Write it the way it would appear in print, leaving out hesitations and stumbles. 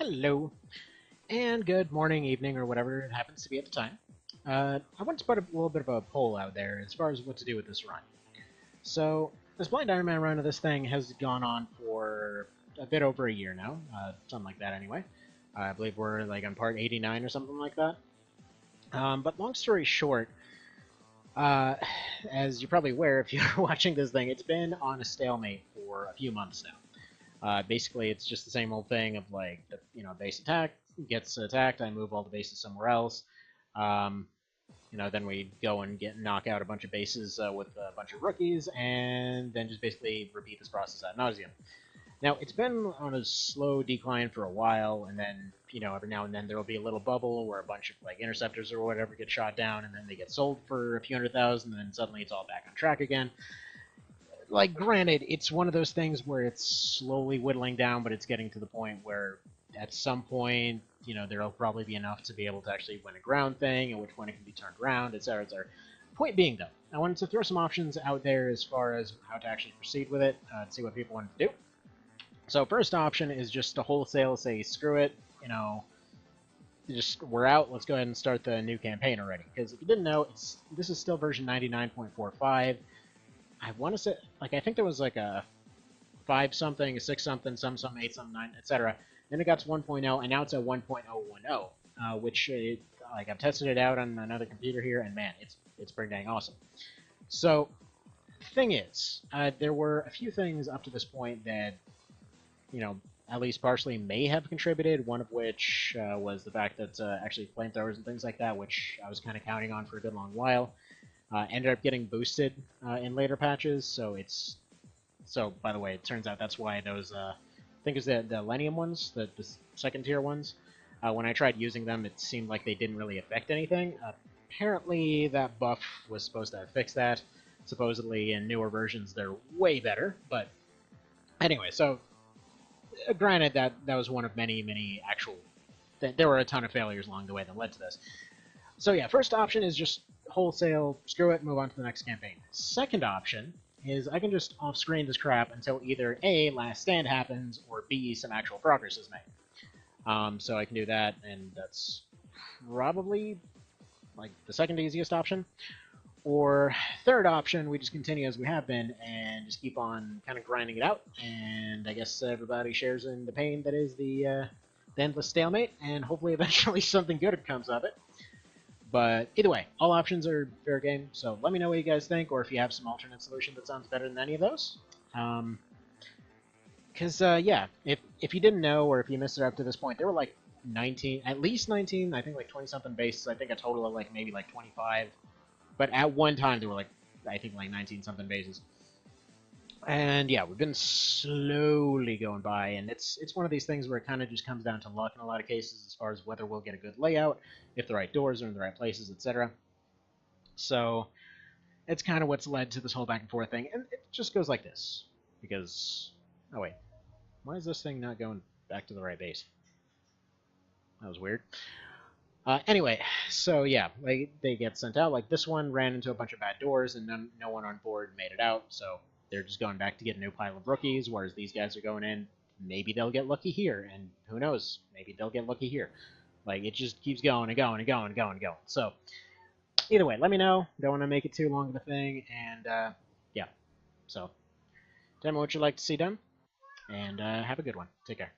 Hello, and good morning, evening, or whatever it happens to be at the time. I want to put a little bit of a poll out there as far as what to do with this run. So, this blind Ironman run of this thing has gone on for a bit over a year now, something like that anyway. I believe we're like on part 89 or something like that. But long story short, uh, as you're probably aware if you're watching this thing, it's been on a stalemate for a few months now. Basically, it's just the same old thing of like, base attack gets attacked, I move all the bases somewhere else. Um, then we go and knock out a bunch of bases with a bunch of rookies, and then just basically repeat this process ad nauseum. Now, it's been on a slow decline for a while, and then, every now and then there will be a little bubble where a bunch of like interceptors or whatever get shot down, and then they get sold for a few $100,000, and then suddenly it's all back on track again. Like, granted, it's one of those things where it's slowly whittling down, but it's getting to the point where at some point, there'll probably be enough to be able to actually win a ground thing, at which point it can be turned around, etc., etc. Point being, though, I wanted to throw some options out there as far as how to actually proceed with it, to see what people want to do. So, first option is just to wholesale say, screw it, just we're out. Let's go ahead and start the new campaign already. Because if you didn't know, this is still version 99.45. I want to say, like, I think there was like a 5 something, a 6 something, some 8 something, 9, etc. Then it got to 1.0, and now it's at 1.010, which like I've tested it out on another computer here, and man, it's pretty dang awesome. So, thing is, there were a few things up to this point that, at least partially may have contributed. One of which was the fact that actually flamethrowers and things like that, which I was kind of counting on for a good long while, ended up getting boosted in later patches. So by the way, it turns out that's why those I think it's the Lenium ones, the second tier ones. When I tried using them, it seemed like they didn't really affect anything. Apparently, that buff was supposed to have fixed that. Supposedly, in newer versions, they're way better. But anyway, so granted that was one of many actual. There were a ton of failures along the way that led to this. So yeah, first option is just wholesale, screw it, move on to the next campaign. Second option is I can just off-screen this crap until either A, last stand happens, or B, some actual progress is made. So I can do that, and that's probably like the second easiest option. Or third option, we just continue as we have been and just keep on kind of grinding it out. And I guess everybody shares in the pain that is the endless stalemate, and hopefully eventually something good comes of it. But either way, all options are fair game, so let me know what you guys think, or if you have some alternate solution that sounds better than any of those. Yeah, if you didn't know, or if you missed it up to this point, there were like 19, at least 19, I think like 20-something bases, I think a total of like maybe like 25. But at one time, there were like, I think like 19-something bases. And yeah, we've been slowly going by, and it's one of these things where it kind of just comes down to luck in a lot of cases as far as whether we'll get a good layout, if the right doors are in the right places, etc. So it's kind of what's led to this whole back and forth thing, and it just goes like this. Because, oh wait, why is this thing not going back to the right base? That was weird. Anyway, so yeah, like they get sent out. Like this one ran into a bunch of bad doors, and no one on board made it out. So they're just going back to get a new pile of rookies. Whereas these guys are going in. Maybe they'll get lucky here, and who knows? Maybe they'll get lucky here. Like it just keeps going and going and going and going and going. So either way, let me know. Don't want to make it too long of a thing, and yeah. So tell me what you'd like to see done, and have a good one. Take care.